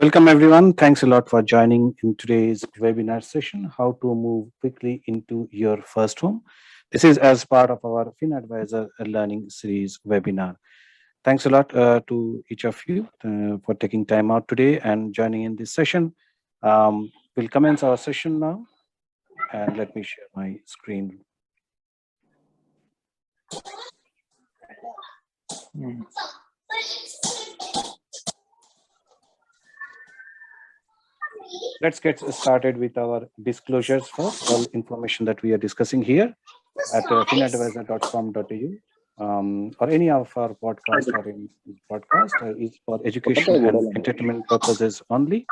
Welcome everyone. Thanks a lot for joining in today's webinar session, How to Move Quickly into Your First Home. This is as part of our FinAdvisor Learning Series webinar. Thanks a lot to each of you for taking time out today and joining in this session. We'll commence our session now, and let me share my screen. Let's get started with our disclosures first. All information that we are discussing here at finadvisor.com.au or any of our podcast or any podcast is for education and entertainment purposes only,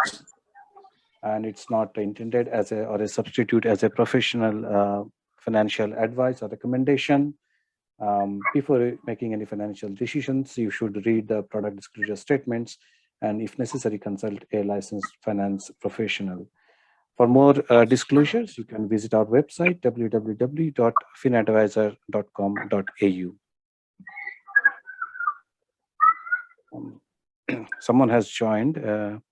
and it's not intended as a substitute as a professional financial advice or recommendation. Before making any financial decisions, you should read the product disclosure statements and, if necessary, consult a licensed finance professional. For more disclosures, you can visit our website, www.finadvisor.com.au. Someone has joined,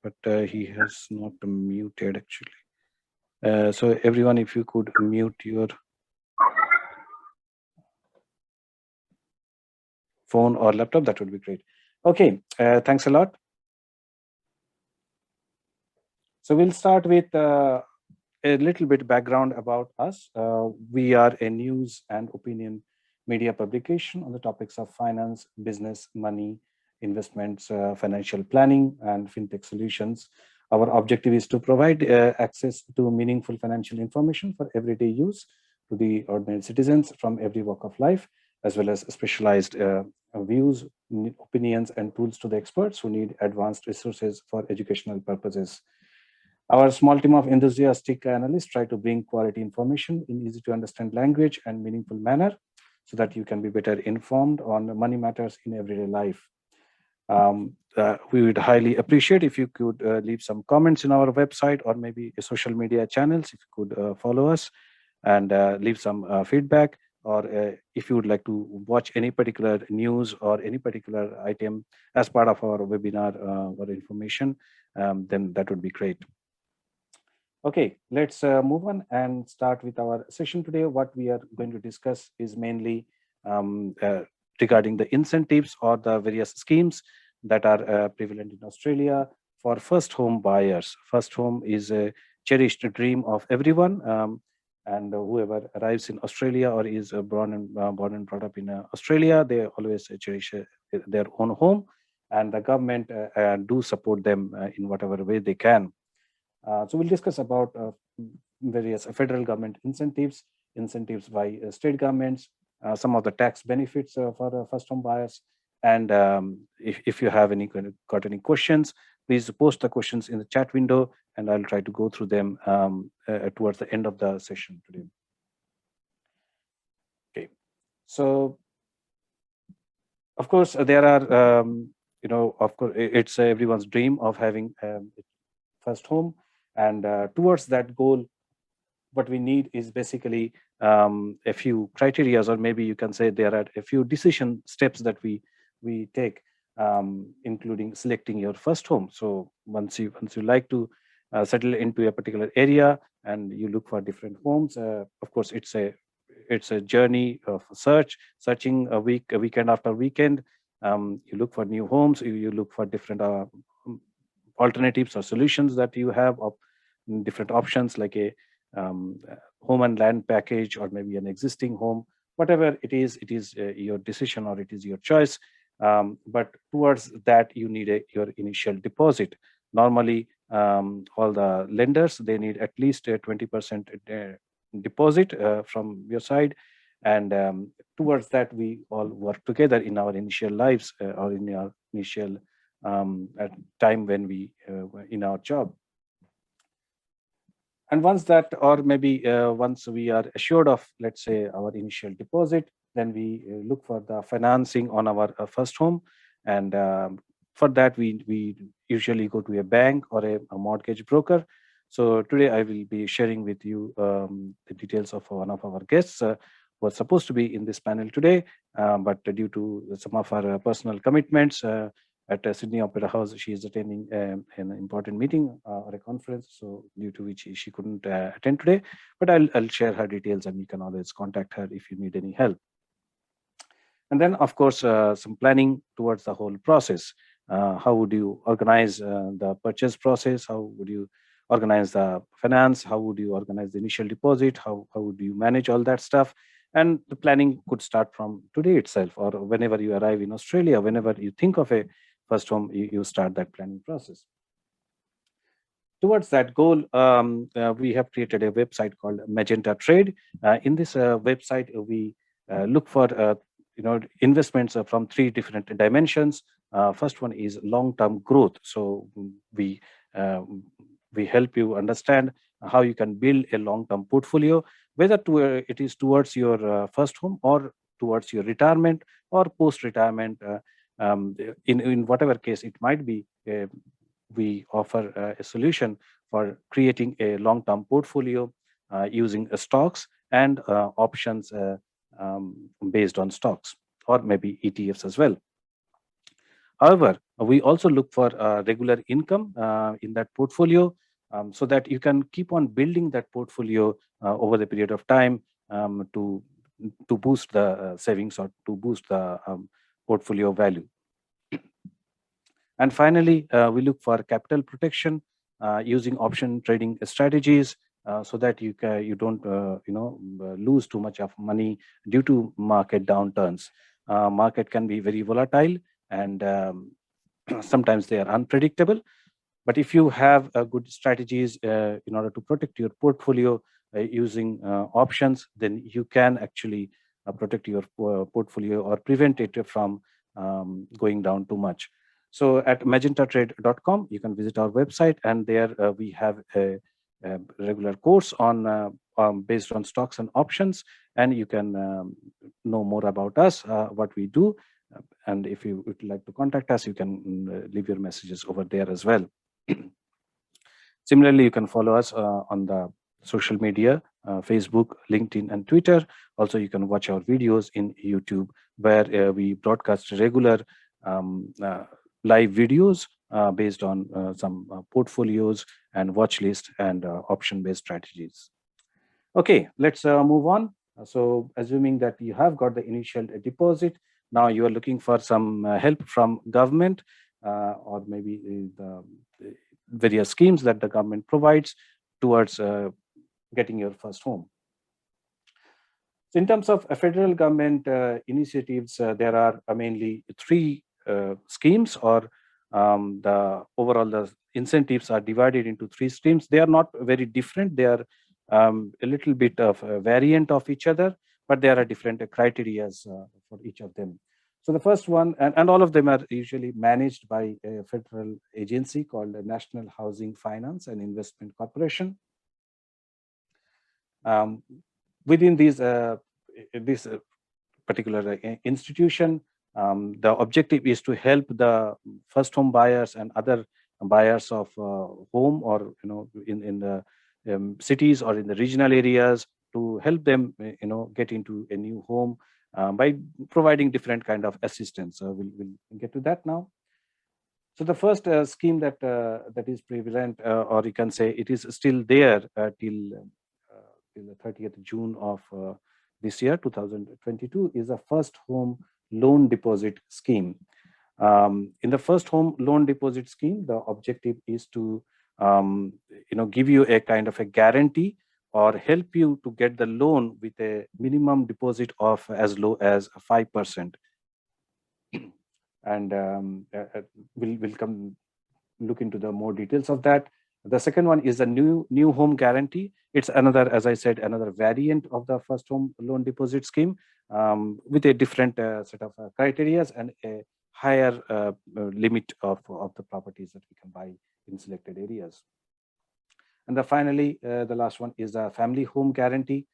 but he has not muted actually. So everyone, if you could mute your phone or laptop, that would be great. Okay, thanks a lot. So we'll start with a little bit background about us. We are a news and opinion media publication on the topics of finance, business, money, investments, financial planning, and fintech solutions. Our objective is to provide access to meaningful financial information for everyday use to the ordinary citizens from every walk of life, as well as specialized views, opinions, and tools to the experts who need advanced resources for educational purposes. Our small team of enthusiastic analysts try to bring quality information in easy to understand language and meaningful manner so that you can be better informed on money matters in everyday life. We would highly appreciate if you could leave some comments in our website or maybe social media channels, if you could follow us and leave some feedback, or if you would like to watch any particular news or any particular item as part of our webinar or information, then that would be great. Okay, let's move on and start with our session today. What we are going to discuss is mainly regarding the incentives or the various schemes that are prevalent in Australia for first home buyers. First home is a cherished dream of everyone, and whoever arrives in Australia or is born and brought up in Australia, they always cherish their own home, and the government do support them in whatever way they can. So we'll discuss about various federal government incentives by state governments, some of the tax benefits for first home buyers. And if you have got any questions, please post the questions in the chat window, and I'll try to go through them towards the end of the session today. Okay, so of course there are, of course it's everyone's dream of having first home. And towards that goal, what we need is basically a few criteria, or maybe you can say there are a few decision steps that we take, including selecting your first home. So once you like to settle into a particular area and you look for different homes, of course it's a journey of searching weekend after weekend. You look for new homes, you look for different alternatives or solutions that you have of different options, like a home and land package, or maybe an existing home. Whatever it is your decision, or it is your choice. But towards that, you need your initial deposit. Normally, all the lenders, they need at least a 20% deposit from your side. And towards that, we all work together in our initial lives or in our initial at time when we in our job. And once that, or maybe once we are assured of, let's say, our initial deposit, then we look for the financing on our first home. And for that, we usually go to a bank or a mortgage broker. So today I will be sharing with you the details of one of our guests who was supposed to be in this panel today, but due to some of our personal commitments, at Sydney Opera House. She is attending an important meeting or a conference, so due to which she couldn't attend today. But I'll share her details, and you can always contact her if you need any help. And then, of course, some planning towards the whole process. How would you organize the purchase process? How would you organize the finance? How would you organize the initial deposit? How would you manage all that stuff? And the planning could start from today itself, or whenever you arrive in Australia, whenever you think of a first home, you start that planning process. Towards that goal, we have created a website called Magenta Trade. In this website, we look for investments from three different dimensions. First one is long-term growth. So uh, we help you understand how you can build a long-term portfolio, whether it is towards your first home or towards your retirement or post-retirement. In whatever case it might be, we offer a solution for creating a long-term portfolio using stocks and options based on stocks, or maybe ETFs as well. However, we also look for regular income in that portfolio, so that you can keep on building that portfolio over the period of time, to boost the savings, or to boost the portfolio value. And finally, we look for capital protection using option trading strategies, so that you don't lose too much of money due to market downturns. Market can be very volatile, and sometimes they are unpredictable. But if you have good strategies in order to protect your portfolio using options, then you can actually protect your portfolio or prevent it from going down too much. So at magentatrade.com, you can visit our website, and there we have a regular course on based on stocks and options, and you can know more about us, what we do. And if you would like to contact us, you can leave your messages over there as well. Similarly, you can follow us on the social media, Facebook, LinkedIn, and Twitter. Also, you can watch our videos in YouTube, where we broadcast regular live videos based on some portfolios and watch list and option-based strategies. Okay, let's move on. So assuming that you have got the initial deposit, now you are looking for some help from government, or maybe the various schemes that the government provides towards getting your first home. So in terms of federal government initiatives, there are mainly three schemes, or the incentives are divided into three streams. They are not very different. They are a little bit of a variant of each other, but there are different criteria for each of them. So the first one, and all of them are usually managed by a federal agency called the National Housing Finance and Investment Corporation. Within this particular institution, the objective is to help the first home buyers and other buyers of home, or in the cities or in the regional areas, to help them get into a new home by providing different kind of assistance. We'll get to that now. So the first scheme that is prevalent, or you can say it is still there till the 30th June of this year, 2022, is a first home loan deposit scheme. In the first home loan deposit scheme, the objective is to give you a kind of a guarantee, or help you to get the loan with a minimum deposit of as low as 5%. And we'll come look into the more details of that. The second one is a new home guarantee. It's another, as I said, another variant of the first home loan deposit scheme, with a different set of criteria and a higher limit of the properties that we can buy in selected areas. And finally, the last one is a family home guarantee,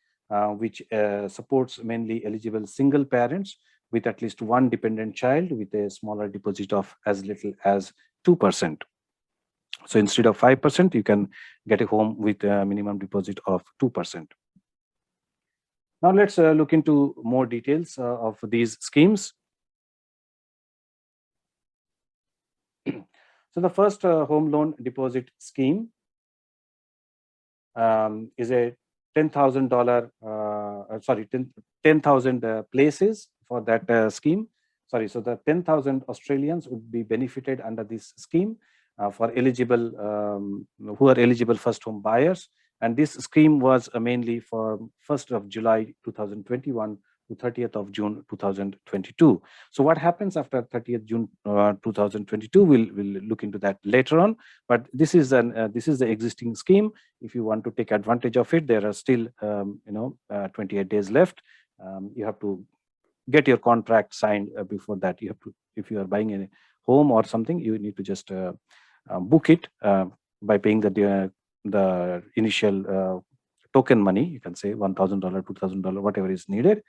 which supports mainly eligible single parents with at least one dependent child, with a smaller deposit of as little as 2%. So instead of 5%, you can get a home with a minimum deposit of 2%. Now let's look into more details of these schemes. So the first home loan deposit scheme is a $10,000, sorry, 10,000 places for that scheme. Sorry, so the 10,000 Australians would be benefited under this scheme for eligible, who are eligible first home buyers. And this scheme was mainly for 1st of July 2021 to 30th of June 2022. So what happens after 30th June 2022? We'll look into that later on. But this is the existing scheme. If you want to take advantage of it, there are still 28 days left. You have to get your contract signed before that. You have to, if you are buying a home or something, you need to just book it by paying the initial token money. You can say $1,000, $2,000, whatever is needed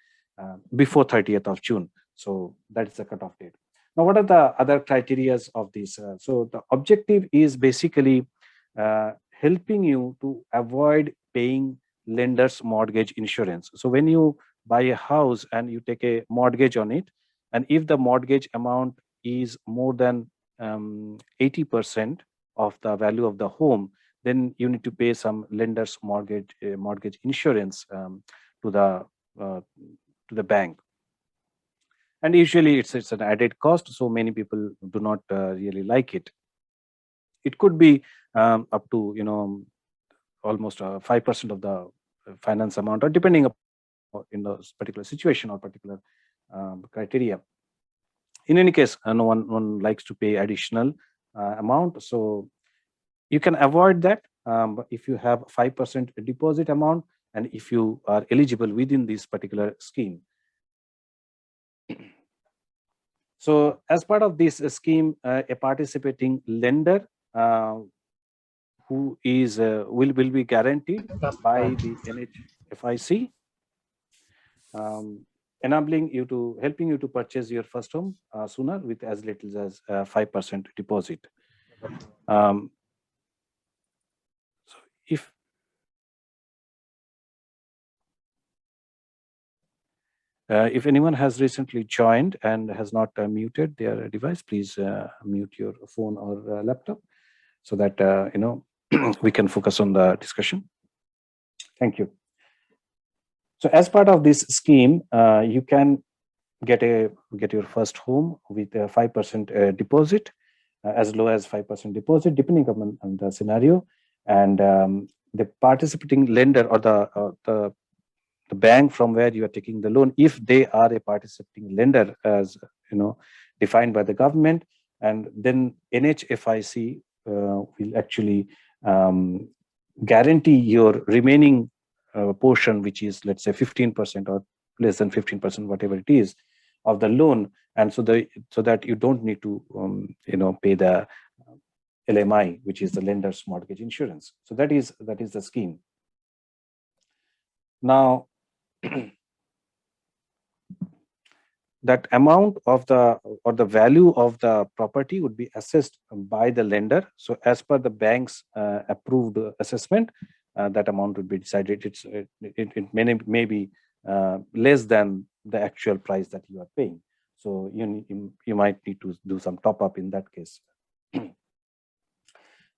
before 30th of June. So that is the cutoff date. Now, what are the other criterias of this? So the objective is basically helping you to avoid paying lender's mortgage insurance. So when you buy a house and you take a mortgage on it, and if the mortgage amount is more than 80% of the value of the home, then you need to pay some lender's mortgage insurance to the bank. And usually it's an added cost, so many people do not really like it. It could be up to almost 5% of the finance amount, or depending upon in this particular situation or particular criteria. In any case, no one likes to pay additional amount, so you can avoid that if you have 5% deposit amount and if you are eligible within this particular scheme. So as part of this scheme, a participating lender who is will be guaranteed by the NHFIC, helping you to purchase your first home sooner with as little as 5% deposit. So if anyone has recently joined and has not muted their device, please mute your phone or laptop so that we can focus on the discussion. Thank you. So as part of this scheme, you can get your first home with a 5% deposit, as low as 5% deposit, depending on the scenario. And the participating lender or the bank from where you are taking the loan, if they are a participating lender, as defined by the government, and then NHFIC will actually guarantee your remaining portion, which is, let's say, 15% or less than 15%, whatever it is, of the loan, and so that you don't need to pay the LMI, which is the lender's mortgage insurance. So that is the scheme. Now, that amount of the value of the property would be assessed by the lender. So as per the bank's approved assessment, that amount would be decided. It may be less than the actual price that you are paying. So you might need to do some top up in that case.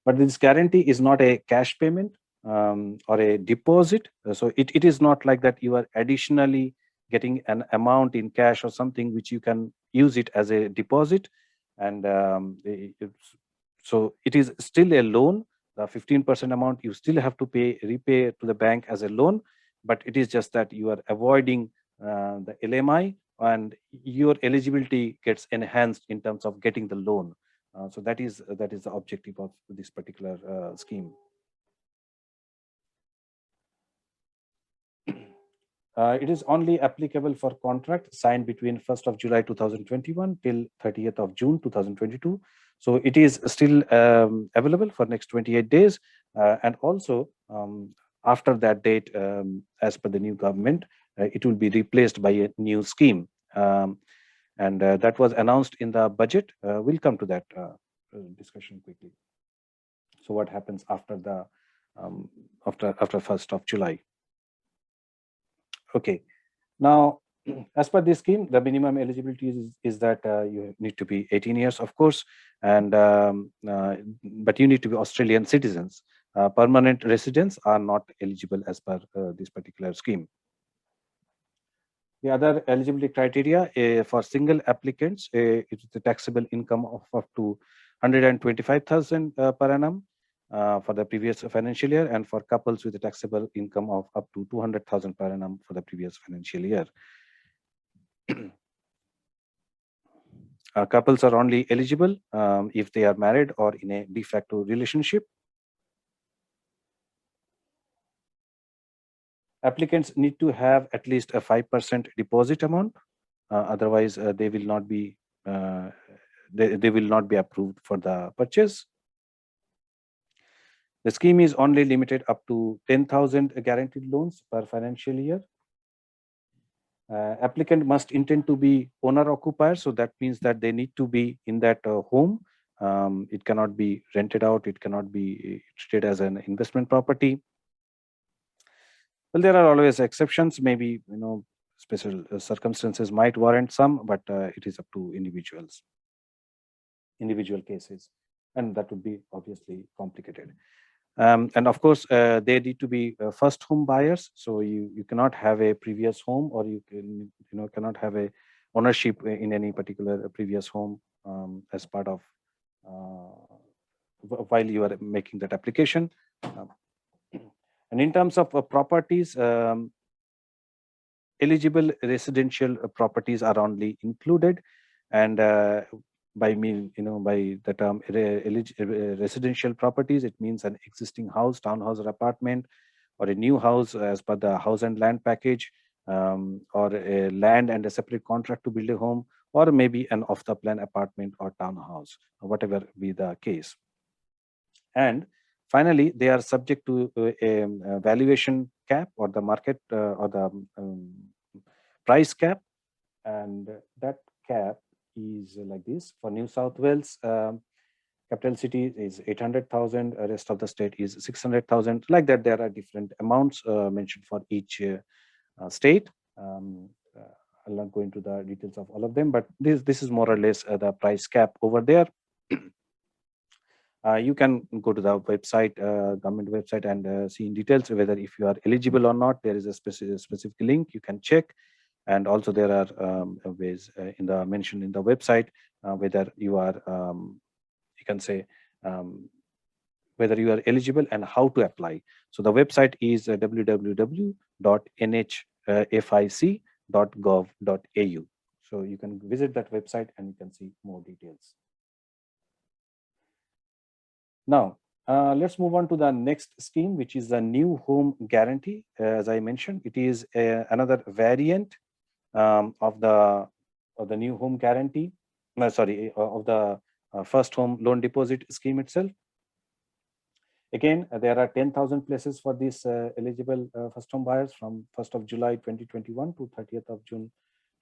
But this guarantee is not a cash payment or a deposit. So it is not like that you are additionally getting an amount in cash or something which you can use it as a deposit. And so it is still a loan. The 15% amount you still have to repay to the bank as a loan, but it is just that you are avoiding the LMI, and your eligibility gets enhanced in terms of getting the loan. So that is the objective of this particular scheme. It is only applicable for contract signed between 1st of July 2021 till 30th of June 2022. So it is still available for next 28 days. And also, after that date, as per the new government, it will be replaced by a new scheme. And that was announced in the budget. We'll come to that discussion quickly. So what happens after the after 1st of July? Okay, now As per this scheme, the minimum eligibility is that you need to be 18 years, of course, and but you need to be Australian citizens. Permanent residents are not eligible as per this particular scheme. The other eligibility criteria for single applicants, it is the taxable income of up to 125,000 per annum for the previous financial year, and for couples with a taxable income of up to 200,000 per annum for the previous financial year. Couples are only eligible if they are married or in a de facto relationship. Applicants need to have at least a 5% deposit amount. Otherwise, they will not be they will not be approved for the purchase. The scheme is only limited up to 10,000 guaranteed loans per financial year. Applicant must intend to be owner occupier, so that means that they need to be in that home. It cannot be rented out. It cannot be treated as an investment property. Well, there are always exceptions. Maybe special circumstances might warrant some, but it is up to individual cases, and that would be obviously complicated. And of course, they need to be first home buyers. So you cannot have a previous home, or you cannot have a ownership in any particular previous home as part of while you are making that application. And in terms of properties, eligible residential properties are only included, and by the term residential properties, it means an existing house, townhouse or apartment, or a new house as per the house and land package, or a land and a separate contract to build a home, or maybe an off the plan apartment or townhouse, whatever be the case. And finally, they are subject to a valuation cap, or the market or the price cap, and that cap is like this. For New South Wales, capital city is 800,000, rest of the state is 600,000. Like that, there are different amounts mentioned for each state. I'll not go into the details of all of them, but this is more or less the price cap over there. You can go to the website, government website, and see in details whether if you are eligible or not. There is a specific link you can check, and also there are ways mentioned in the website whether you are you can say whether you are eligible and how to apply. So the website is www.nhfic.gov.au. So you can visit that website and you can see more details. Now, let's move on to the next scheme, which is the new home guarantee. As I mentioned, it is another variant of the new home guarantee. Of the first home loan deposit scheme itself. Again, there are 10,000 places for these eligible first home buyers from 1st of July 2021 to 30th of June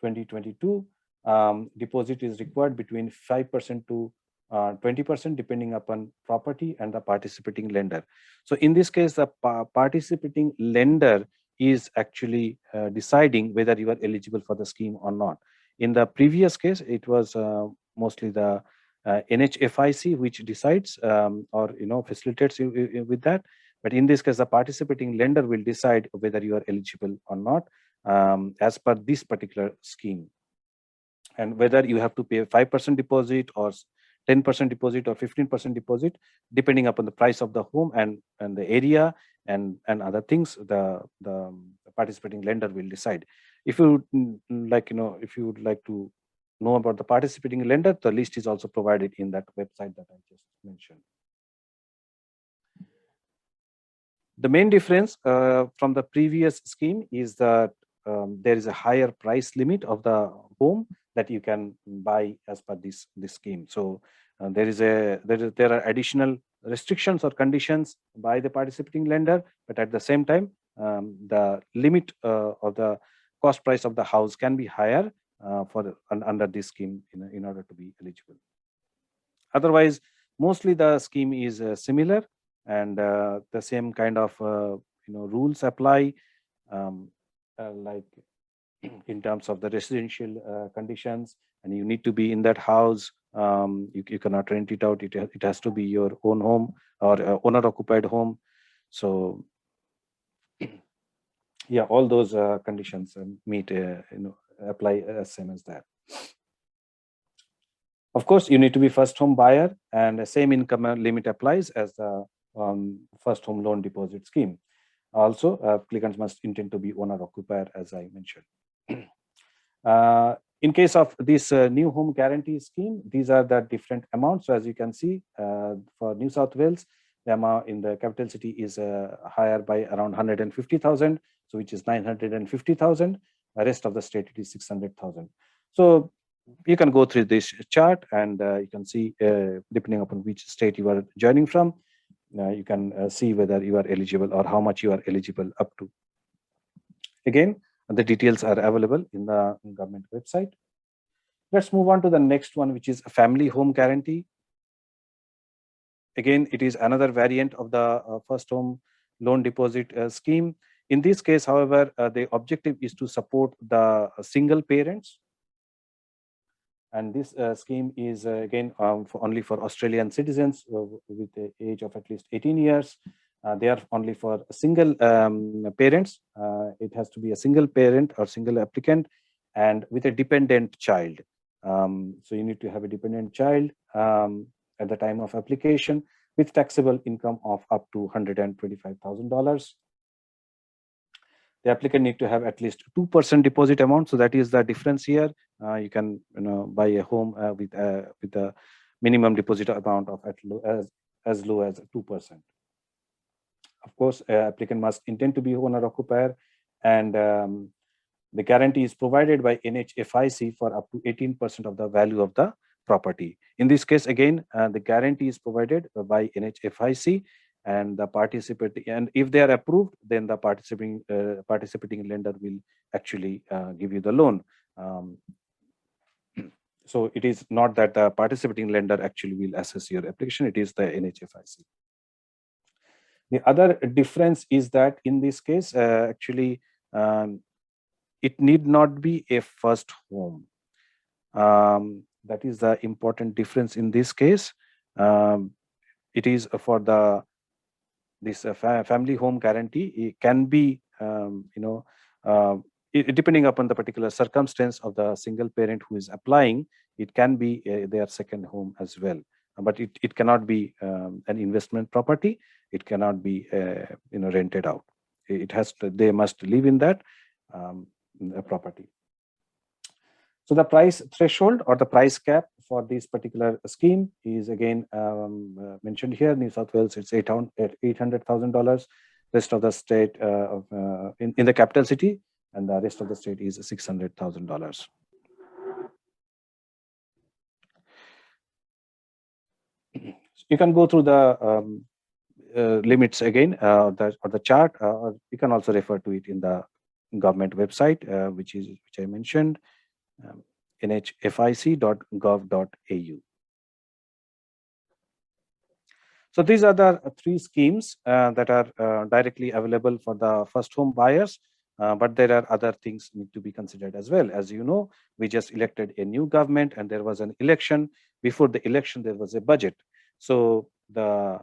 2022. Deposit is required between 5% to 20% depending upon property and the participating lender. So in this case, the participating lender is actually deciding whether you are eligible for the scheme or not. In the previous case, it was mostly the NHFIC which decides or facilitates you with that. But in this case, the participating lender will decide whether you are eligible or not as per this particular scheme, and whether you have to pay 5% deposit or 10% deposit or 15% deposit, depending upon the price of the home and the area and other things. The participating lender will decide. If you if you would like to know about the participating lender, the list is also provided in that website that I just mentioned. The main difference from the previous scheme is that there is a higher price limit of the home that you can buy as per this scheme. So there are additional restrictions or conditions by the participating lender, but at the same time, the limit of the cost price of the house can be higher under this scheme in order to be eligible. Otherwise, mostly the scheme is similar, and the same kind of rules apply. Like in terms of the residential conditions, and you need to be in that house. You cannot rent it out. It has to be your own home or owner occupied home. So yeah, all those conditions meet apply as same as that. Of course, you need to be first home buyer, and the same income limit applies as the first home loan deposit scheme. Also, applicants must intend to be owner occupier, as I mentioned. In case of this new home guarantee scheme, these are the different amounts. So as you can see, for New South Wales, the amount in the capital city is higher by around 150,000, so which is 950,000. The rest of the state, it is 600,000. So you can go through this chart, and you can see, depending upon which state you are joining from, you can see whether you are eligible or how much you are eligible up to. Again, the details are available in the government website. Let's move on to the next one, which is a family home guarantee. Again, it is another variant of the first home loan deposit scheme. In this case, however, the objective is to support the single parents. And this scheme is again only for Australian citizens with the age of at least 18 years. They are only for single parents. It has to be a single parent or single applicant, and with a dependent child. So you need to have a dependent child at the time of application with taxable income of up to $125,000. The applicant need to have at least 2% deposit amount. So that is the difference here. You can buy a home with a minimum deposit amount of as low as 2%. Of course, applicant must intend to be owner occupier, and the guarantee is provided by NHFIC for up to 18% of the value of the property. In this case, again, the guarantee is provided by NHFIC, and the participating, and if they are approved, then the participating lender will actually give you the loan. So it is not that the participating lender actually will assess your application, it is the NHFIC. The other difference is that in this case, actually, it need not be a first home. That is the important difference in this case. It is for this family home guarantee. It can be, depending upon the particular circumstance of the single parent who is applying, it can be their second home as well. But it cannot be an investment property. It cannot be rented out. It has to, they must live in that property. So the price threshold or the price cap for this particular scheme is again mentioned here. New South Wales, it's $800,000. Rest of the state in the capital city, and the rest of the state is $600,000. You can go through the limits again, or the chart, or you can also refer to it in the government website, which I mentioned. nhfic.gov.au. So these are the three schemes that are directly available for the first home buyers, but there are other things need to be considered as well. As you know, we just elected a new government, and there was an election. Before the election, there was a budget. So the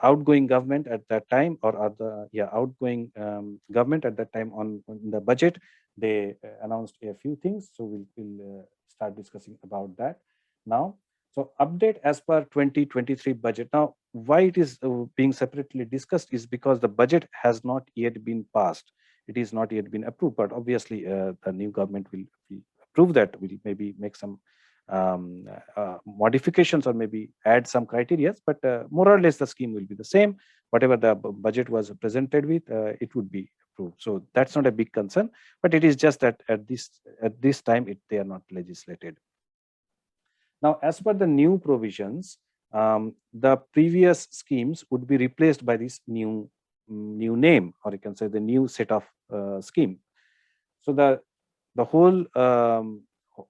outgoing government at that time, or the outgoing government at that time on the budget, they announced a few things. So we'll start discussing about that now. So update as per 2023 budget. Now, why it is being separately discussed is because the budget has not yet been passed. It is not yet been approved, but obviously the new government will approve that, will maybe make some modifications or maybe add some criteria, but more or less the scheme will be the same. Whatever the budget was presented with, it would be approved. So that's not a big concern, but it is just that at this time they are not legislated. Now, as per the new provisions, the previous schemes would be replaced by this new name, or you can say the new set of scheme. So the whole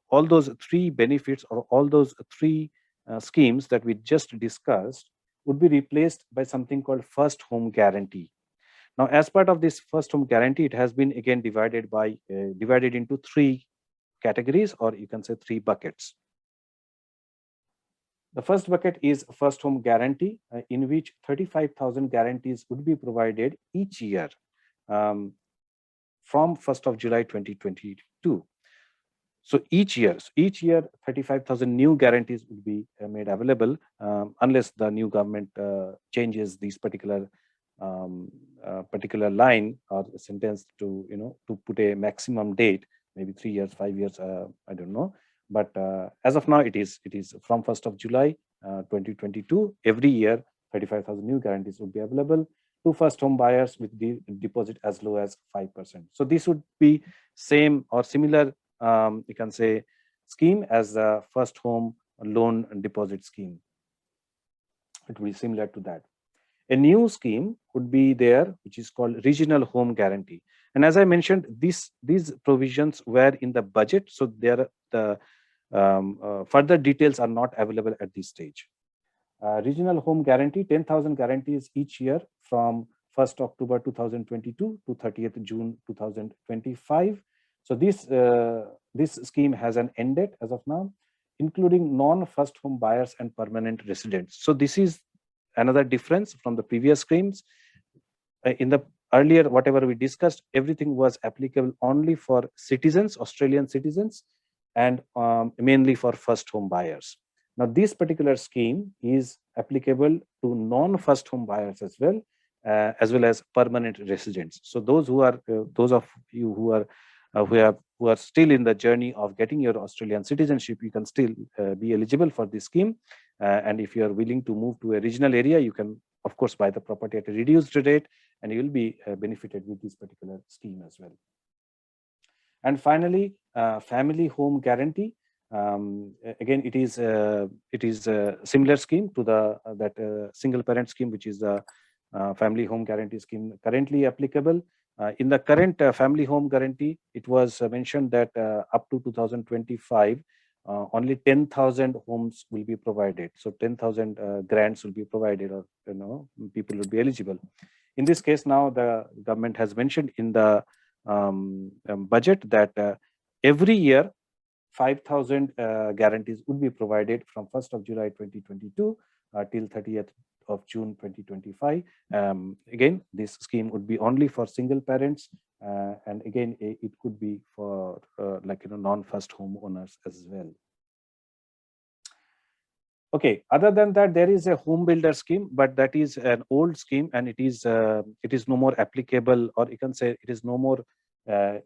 all those three benefits, or all those three schemes that we just discussed, would be replaced by something called first home guarantee. Now, as part of this first home guarantee, it has been again divided into three categories, or you can say three buckets. The first bucket is first home guarantee, in which 35,000 guarantees would be provided each year um, from 1st of July 2022. So each year, 35,000 new guarantees would be made available, unless the new government changes these particular line or sentence to, to put a maximum date, maybe 3 years, 5 years, I don't know. But as of now, it is from 1st of July 2022. Every year, 35,000 new guarantees would be available to first home buyers with the deposit as low as 5%. So this would be same or similar, you can say, scheme as the first home loan and deposit scheme. It will be similar to that. A new scheme would be there, which is called regional home guarantee. And as I mentioned, these provisions were in the budget, so there the further details are not available at this stage. Regional home guarantee, 10,000 guarantees each year from 1st October 2022 to 30th June 2025. So this scheme has an end date as of now, including non-first home buyers and permanent residents. So this is another difference from the previous schemes. In the earlier, whatever we discussed, everything was applicable only for citizens, Australian citizens, and mainly for first home buyers. Now, this particular scheme is applicable to non-first home buyers as well as permanent residents. So those of you who are still in the journey of getting your Australian citizenship, you can still be eligible for this scheme. And if you are willing to move to a regional area, you can, of course, buy the property at a reduced rate, and you will be benefited with this particular scheme as well. And finally, family home guarantee. Again, it is a similar scheme to that single parent scheme, which is the family home guarantee scheme currently applicable. In the current family home guarantee, it was mentioned that up to 2025, only 10,000 homes will be provided. So 10,000 grants will be provided, or people will be eligible. In this case, now the government has mentioned in the budget that every year 5,000 guarantees would be provided from 1st of July 2022 till 30th of June 2025. Again, this scheme would be only for single parents, and again, it could be for non-first home owners as well. Okay, other than that, there is a home builder scheme, but that is an old scheme, and it is no more applicable, or you can say it is no more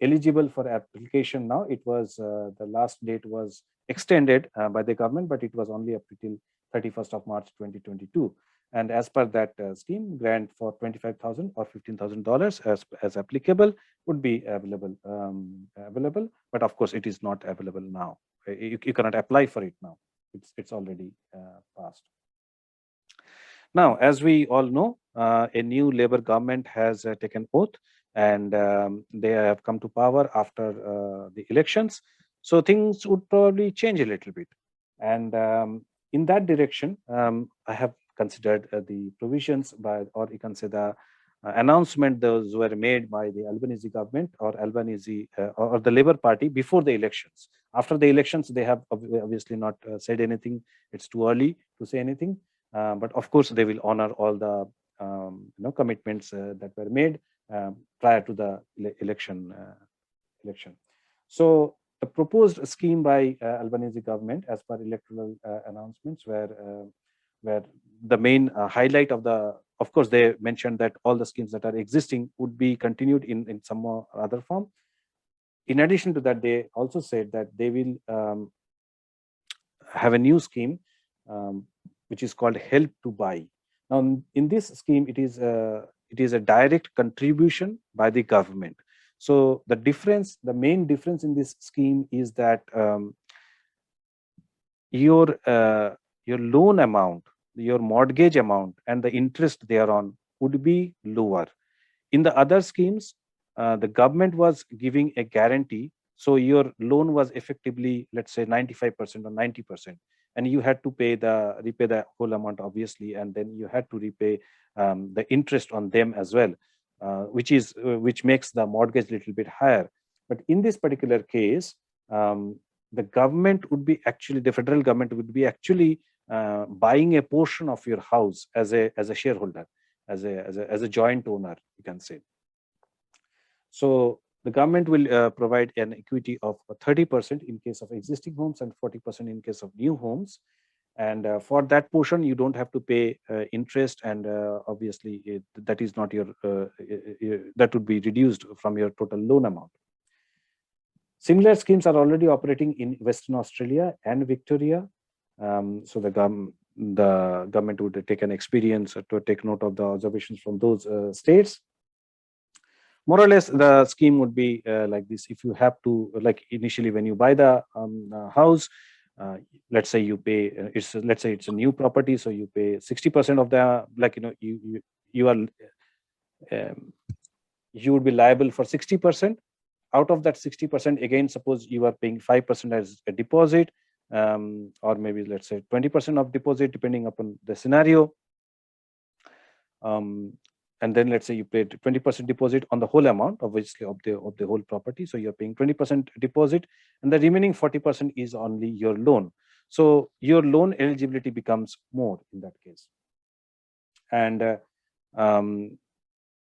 eligible for application now. It was the last date was extended by the government, but it was only up till 31st of March 2022. And as per that scheme, grant for $25,000 or $15,000 as applicable would be available. But of course, it is not available now. You cannot apply for it now. It's already passed. Now, as we all know, a new Labour government has taken oath, and they have come to power after the elections. So things would probably change a little bit. And in that direction, I have considered the provisions or you can say the announcement those were made by the Albanese government or the Labour Party before the elections. After the elections, they have obviously not said anything. It's too early to say anything, but of course they will honor all the commitments that were made prior to the election. So the proposed scheme by Albanese government, as per electoral announcements, where the main highlight of course, they mentioned that all the schemes that are existing would be continued in some or other form. In addition to that, they also said that they will have a new scheme, which is called Help to Buy. Now, in this scheme, it is a direct contribution by the government. So the main difference in this scheme is that your loan amount, your mortgage amount, and the interest thereon would be lower. In the other schemes, the government was giving a guarantee, so your loan was effectively, let's say, 95% or 90%, and you had to repay the whole amount, obviously, and then you had to repay the interest on them as well. which makes the mortgage a little bit higher. But in this particular case, the government would be actually, the federal government would be actually buying a portion of your house as a shareholder, as a joint owner, you can say. So the government will provide an equity of 30% in case of existing homes and 40% in case of new homes. And for that portion, you don't have to pay interest, and obviously that is not your that would be reduced from your total loan amount. Similar schemes are already operating in Western Australia and Victoria. So the government would take an experience to take note of the observations from those states. More or less, the scheme would be like this. If you have to, like initially when you buy the house, let's say you pay, let's say it's a new property, so you pay 60% of the, like, you are you would be liable for 60%. Out of that 60%, again, suppose you are paying 5% as a deposit, or maybe let's say 20% of deposit, depending upon the scenario. And then let's say you paid 20% deposit on the whole amount, obviously, of the whole property. So you're paying 20% deposit, and the remaining 40% is only your loan. So your loan eligibility becomes more in that case. And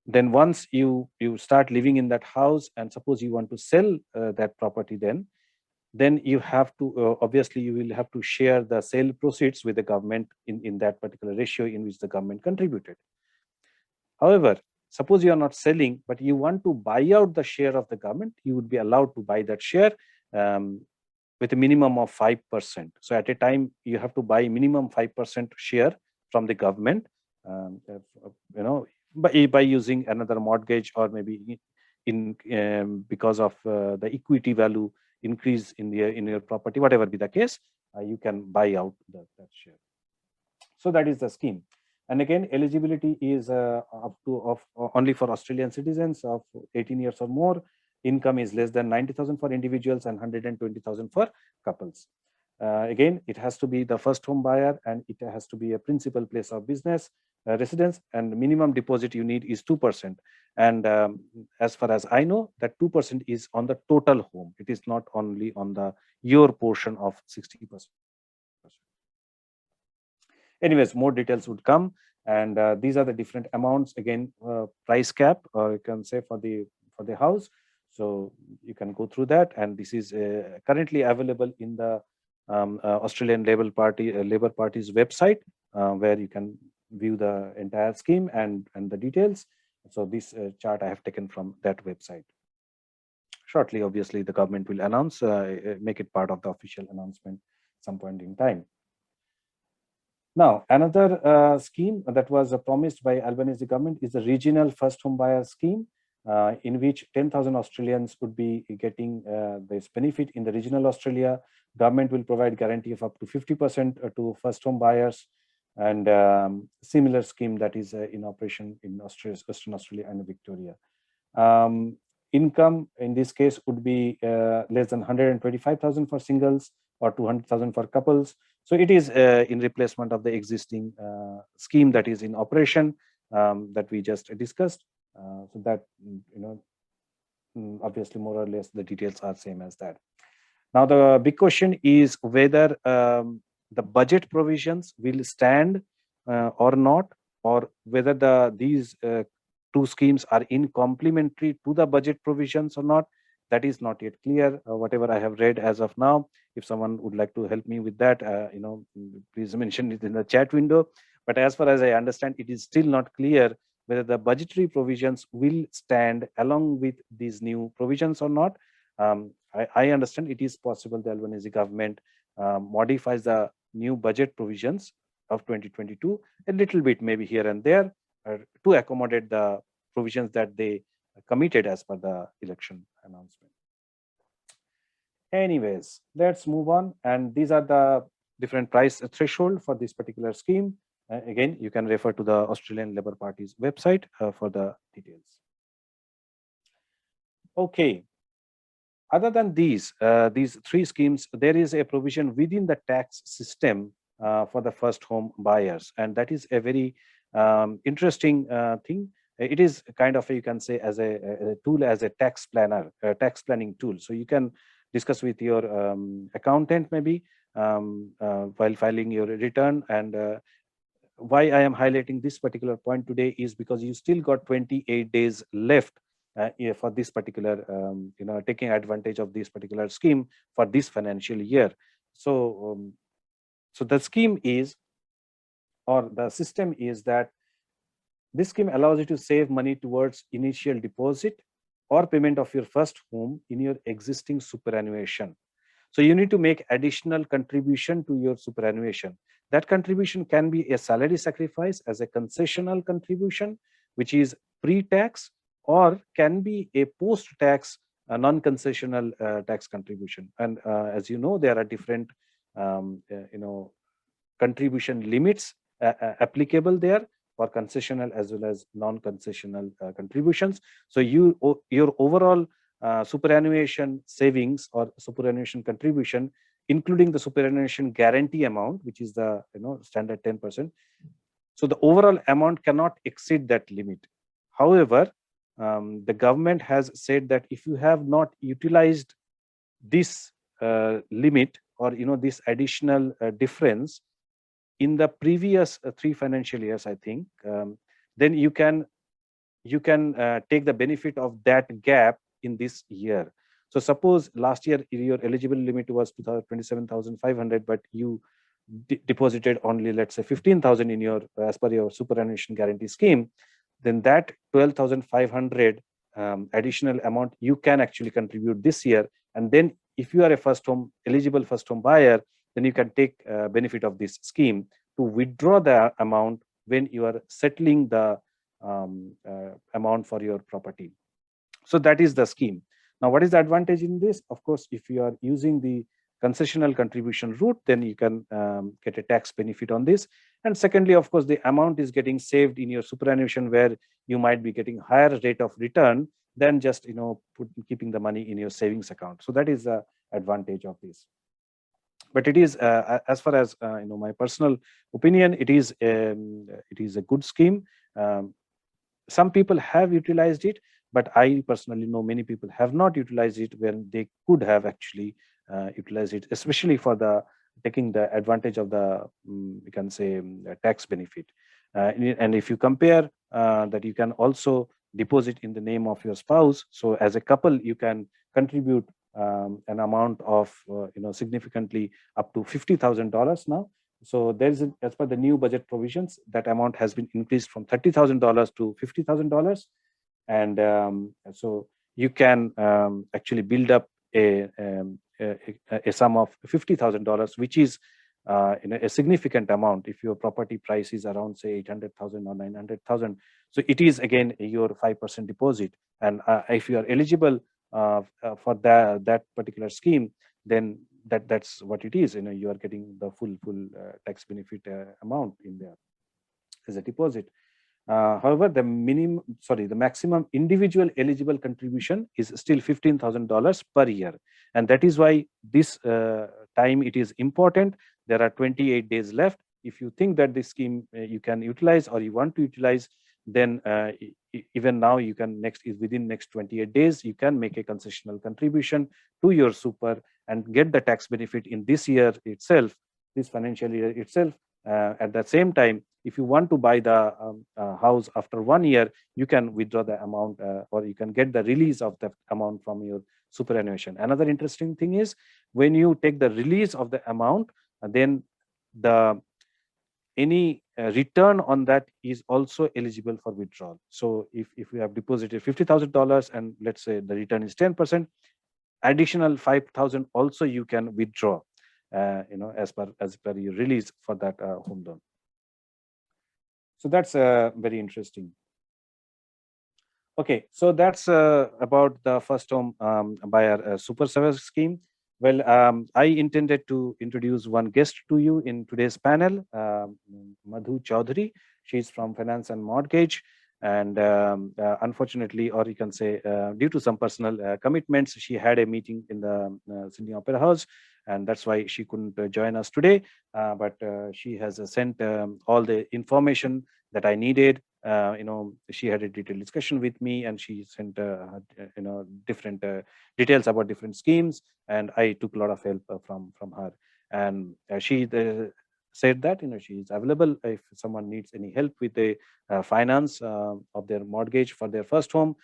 then once you start living in that house, and suppose you want to sell that property, then you have to obviously you will have to share the sale proceeds with the government in that particular ratio in which the government contributed. However, suppose you are not selling, but you want to buy out the share of the government, you would be allowed to buy that share with a minimum of 5%. So at a time, you have to buy minimum 5% share from the government, by using another mortgage, or maybe because of the equity value increase in your property, whatever be the case, you can buy out that share. So that is the scheme. And again, eligibility is only for Australian citizens of 18 years or more. Income is less than 90,000 for individuals and 120,000 for couples. Again, it has to be the first home buyer, and it has to be a principal place of business residence, and the minimum deposit you need is 2%. And as far as I know, that 2% is on the total home. It is not only on your portion of 60%. Anyways, more details would come, and these are the different amounts. Again, price cap, or you can say for the house. So you can go through that, and this is currently available in the Australian Labour Party's website, where you can view the entire scheme and the details. So this chart I have taken from that website. Shortly, obviously, the government will announce, make it part of the official announcement some point in time. Now, another scheme that was promised by Albanese government is the regional first home buyer scheme, in which 10,000 Australians would be getting this benefit in the regional Australia. Government will provide guarantee of up to 50% to first home buyers, and similar scheme that is in operation in Western Australia and Victoria. Income in this case would be less than 125,000 for singles, or 200,000 for couples. So it is in replacement of the existing scheme that is in operation, that we just discussed. So that, obviously, more or less the details are same as that. Now the big question is whether the budget provisions will stand or not, or whether these two schemes are in complementary to the budget provisions or not. That is not yet clear. Whatever I have read as of now, if someone would like to help me with that, please mention it in the chat window. But as far as I understand, it is still not clear whether the budgetary provisions will stand along with these new provisions or not. I understand it is possible the Albanese government modifies the new budget provisions of 2022 a little bit, maybe here and there, to accommodate the provisions that they committed as per the election announcement. Anyways, let's move on. And these are the different price threshold for this particular scheme. Again, you can refer to the Australian Labour Party's website for the details. Okay. Other than these three schemes, there is a provision within the tax system for the first home buyers, and that is a very interesting thing. it is kind of, you can say, as a tool, as a tax planner, tax planning tool. So you can discuss with your accountant maybe while filing your return. And why I am highlighting this particular point today is because you still got 28 days left yeah, for this particular, taking advantage of this particular scheme for this financial year. So, so the scheme is, or the system is that this scheme allows you to save money towards initial deposit or payment of your first home in your existing superannuation. So you need to make additional contribution to your superannuation. That contribution can be a salary sacrifice as a concessional contribution, which is pre-tax, or can be a post-tax non-concessional tax contribution. And as you know, there are different contribution limits applicable there for concessional as well as non-concessional contributions. So your overall superannuation savings or superannuation contribution, including the superannuation guarantee amount, which is the standard 10%. So the overall amount cannot exceed that limit. However, the government has said that if you have not utilized this limit, or this additional difference in the previous 3 financial years, I think, then you can take the benefit of that gap in this year. So suppose last year your eligible limit was 27,500, but you deposited only, let's say, 15,000 in your, as per your superannuation guarantee scheme, then that 12,500 additional amount you can actually contribute this year. And then if you are a eligible first home buyer, then you can take benefit of this scheme to withdraw the amount when you are settling the amount for your property. So that is the scheme. Now, what is the advantage in this? Of course, if you are using the concessional contribution route, then you can get a tax benefit on this. And secondly, of course, the amount is getting saved in your superannuation, where you might be getting higher rate of return than just keeping the money in your savings account. So that is the advantage of this. But it is, as far as my personal opinion, it is a good scheme. Some people have utilized it, but I personally know many people have not utilized it when they could have actually utilized it, especially for the taking the advantage of the we can say tax benefit. And if you compare that, you can also deposit in the name of your spouse. So as a couple, you can contribute an amount of significantly up to $50,000 now. So there is, as per the new budget provisions, that amount has been increased from $30,000 to $50,000, and so you can actually build up a sum of $50,000, which is a significant amount if your property price is around, say, 800,000 or 900,000. So it is again your 5% deposit, and if you are eligible for that particular scheme, then that's what it is. You are getting the full tax benefit amount in there as a deposit. However, the maximum individual eligible contribution is still $15,000 per year, and that is why this time it is important. There are 28 days left. If you think that this scheme you can utilize, or you want to utilize, then even now you can within next 28 days you can make a concessional contribution to your super and get the tax benefit in this year itself, this financial year itself. At the same time, if you want to buy the house after 1 year, you can withdraw the amount, or you can get the release of that amount from your superannuation. Another interesting thing is, when you take the release of the amount, then any return on that is also eligible for withdrawal. So if you have deposited $50,000 and let's say the return is 10%, additional 5,000 also you can withdraw, as per your release for that home loan. So that's very interesting. Okay, so that's about the first home buyer super service scheme. Well, I intended to introduce one guest to you in today's panel, Madhu Chaudhary. She's from Finance and Mortgage, and unfortunately, or you can say due to some personal commitments, she had a meeting in the Sydney Opera House, and that's why she couldn't join us today. But she has sent all the information that I needed. She had a detailed discussion with me, and she sent different details about different schemes, and I took a lot of help from her. And she said that she is available if someone needs any help with the finance of their mortgage for their first home.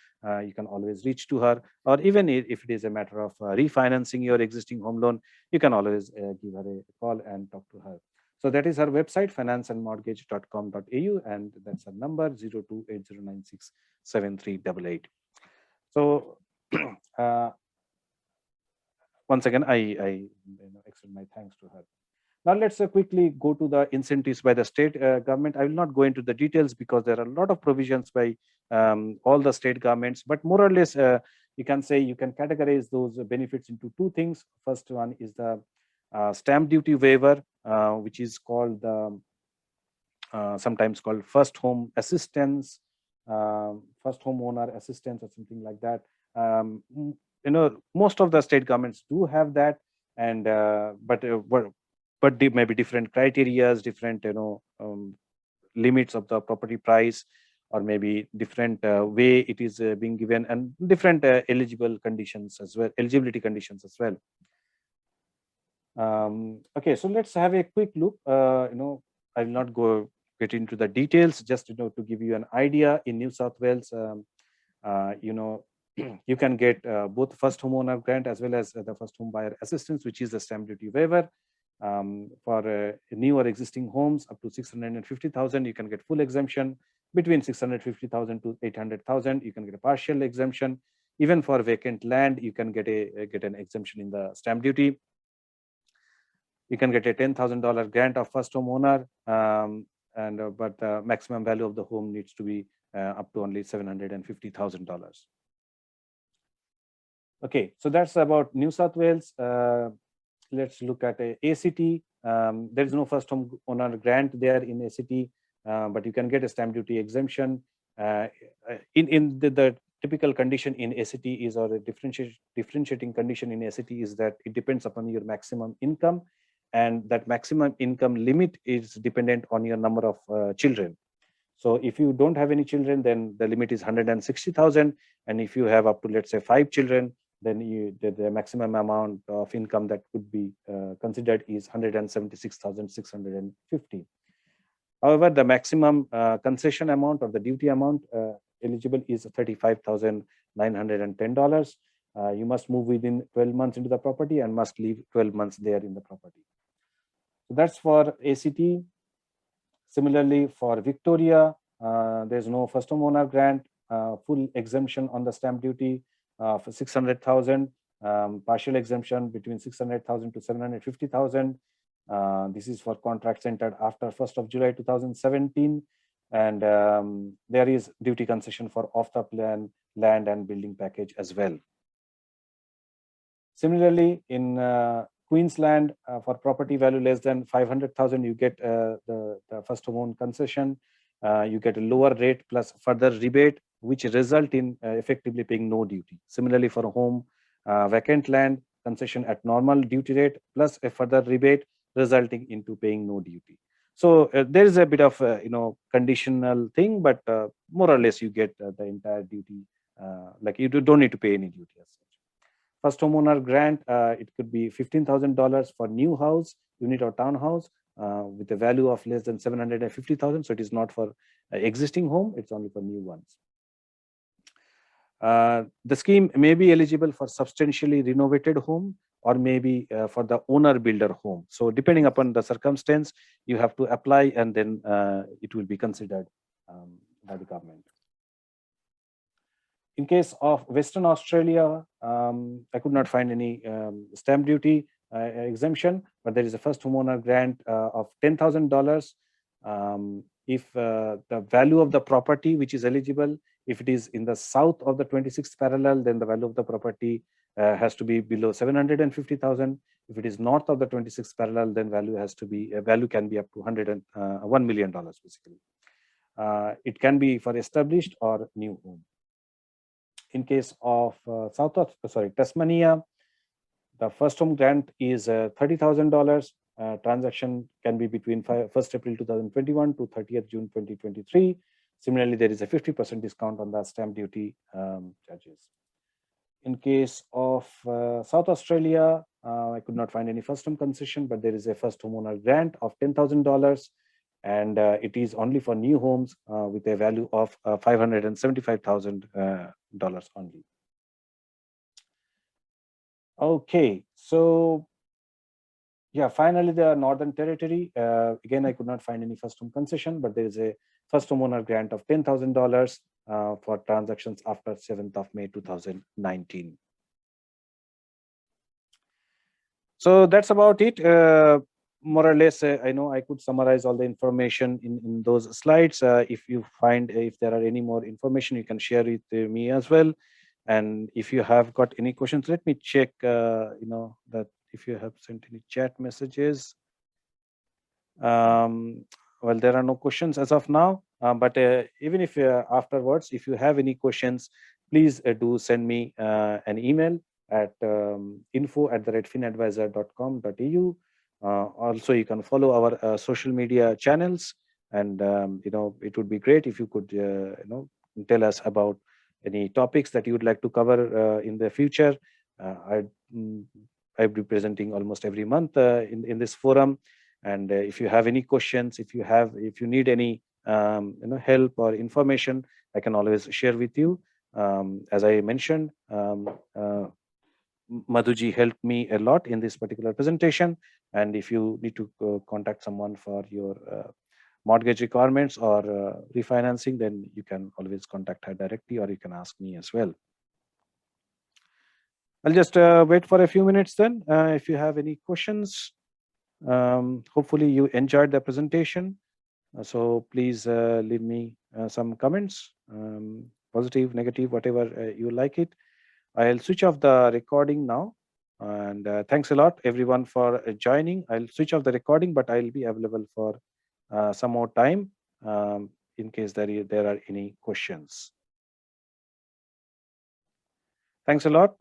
You can always reach to her, or even if it is a matter of refinancing your existing home loan, you can always give her a call and talk to her. So that is her website, financeandmortgage.com.au, and that's her number 0280967388. So once again, I extend my thanks to her. Now let's quickly go to the incentives by the state government. I will not go into the details because there are a lot of provisions by all the state governments, but more or less you can say you can categorize those benefits into two things. First one is the stamp duty waiver, which is called the sometimes called first home assistance, first home owner assistance, or something like that. Most of the state governments do have that, and but there may be different criterias, different limits of the property price, or maybe different way it is being given, and different eligibility conditions as well. Okay, so let's have a quick look. I will not get into the details, just to give you an idea. In New South Wales, you can get both first homeowner grant as well as the first home buyer assistance, which is the stamp duty waiver. For new or existing homes up to 650,000, you can get full exemption. Between 650,000 to 800,000, you can get a partial exemption. Even for vacant land, you can get an exemption in the stamp duty. You can get a $10,000 grant of first home owner, but the maximum value of the home needs to be up to only $750,000. Okay, so that's about New South Wales. Let's look at ACT. There is no first home owner grant there in ACT, but you can get a stamp duty exemption. In the typical condition in ACT is, or a differentiating condition in ACT is that it depends upon your maximum income, and that maximum income limit is dependent on your number of children. So if you don't have any children, then the limit is 160,000, and if you have up to, let's say, 5 children, then the maximum amount of income that could be considered is 176,650. However, the maximum concession amount, or the duty amount eligible, is $35,910. You must move within 12 months into the property and must live 12 months there in the property. So that's for ACT. Similarly, for Victoria, there's no first home owner grant, full exemption on the stamp duty for 600,000, partial exemption between 600,000 to 750,000. This is for contracts entered after 1st of July 2017, and there is duty concession for off the plan land and building package as well. Similarly, in Queensland, for property value less than 500,000, you get the first home concession. You get a lower rate plus further rebate, which result in effectively paying no duty. Similarly, for a home vacant land, concession at normal duty rate plus a further rebate, resulting into paying no duty. So there is a bit of conditional thing, but more or less you get the entire duty. Like you don't need to pay any duty as such. First homeowner grant, it could be $15,000 for new house, unit or townhouse with a value of less than 750,000. So it is not for existing home; it's only for new ones. The scheme may be eligible for substantially renovated home, or maybe for the owner builder home. So depending upon the circumstance, you have to apply, and then it will be considered by the government. In case of Western Australia, I could not find any stamp duty exemption, but there is a first homeowner grant of $10,000. If the value of the property which is eligible, if it is in the south of the 26th parallel, then the value of the property has to be below 750,000. If it is north of the 26th parallel, then value can be up to $1 million basically. It can be for established or new home. In case of Tasmania, The first home grant is $30,000. Transaction can be between 1st April 2021 to 30th June 2023. Similarly, there is a 50% discount on the stamp duty charges. In case of South Australia, I could not find any first home concession, but there is a first homeowner grant of $10,000, and it is only for new homes with a value of $575,000 only. Okay, so yeah, finally, the Northern Territory. Again, I could not find any first home concession, but there is a first homeowner grant of $10,000 for transactions after 7th of May 2019. So that's about it. More or less, I know I could summarize all the information in those slides. If you find if there are any more information, you can share it with me as well. And if you have got any questions, let me check, that if you have sent any chat messages. Well, there are no questions as of now, but even if afterwards, if you have any questions, please do send me an email at info@finadvisor.com.au. Also, you can follow our social media channels, and it would be great if you could tell us about any topics that you would like to cover in the future. I'll be presenting almost every month in this forum, and if you have any questions, if you need any help or information, I can always share with you. As I mentioned, Madhuji helped me a lot in this particular presentation, and if you need to contact someone for your mortgage requirements or refinancing, then you can always contact her directly, or you can ask me as well. I'll just wait for a few minutes then. If you have any questions, hopefully you enjoyed the presentation. So please leave me some comments, positive, negative, whatever you like it. I'll switch off the recording now. And thanks a lot, everyone, for joining. I'll switch off the recording, but I'll be available for some more time in case there are any questions. Thanks a lot.